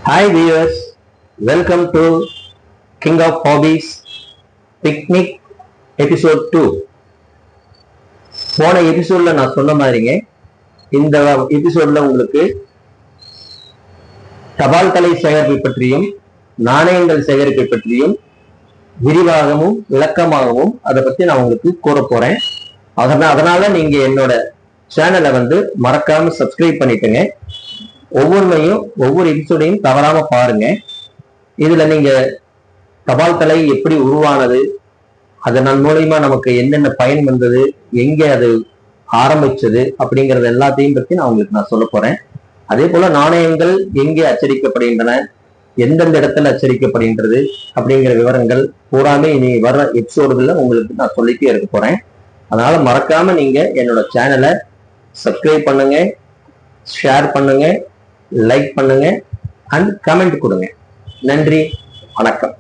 Hi viewers, welcome to King of Hobbies Picnic episode 2. போன எபிசோட்ல நான் சொன்ன மாதிரிங்க இந்த எபிசோட்ல உங்களுக்கு தபால் தலை சேகரிப்பை பற்றியும் நாணயங்கள் சேகரிப்பை பற்றியும் விரிவாகவும் விளக்கமாகவும் அதை பத்தி நான் உங்களுக்கு கூற போறேன். அதனால நீங்க என்னோட சேனலை மறக்காம சப்ஸ்கிரைப் பண்ணிட்டுங்க. ஒவ்வொரு எபிசோடையும் தவறாம பாருங்க. இதுல நீங்க தபால் தலை எப்படி உருவானது, அதன் மூலயமா நமக்கு என்னென்ன பயன் வந்தது, எங்க அது ஆரம்பிச்சது அப்படிங்கறது எல்லாத்தையும் பத்தி நான் சொல்ல போறேன். அதே போல நாணயங்கள் எங்கே அச்சடிக்கப்படுகின்றன, எந்தெந்த இடத்துல அச்சடிக்கப்படுகின்றது அப்படிங்கிற விவரங்கள் பூராமே இனி வர்ற எபிசோடுகள்ல உங்களுக்கு நான் சொல்லிட்டே இருக்க போறேன். அதனால மறக்காம நீங்க என்னோட சேனலை சப்ஸ்கிரைப் பண்ணுங்க, ஷேர் பண்ணுங்க, லைக் பண்ணுங்க அண்ட் கமெண்ட் கொடுங்க. நன்றி, வணக்கம்.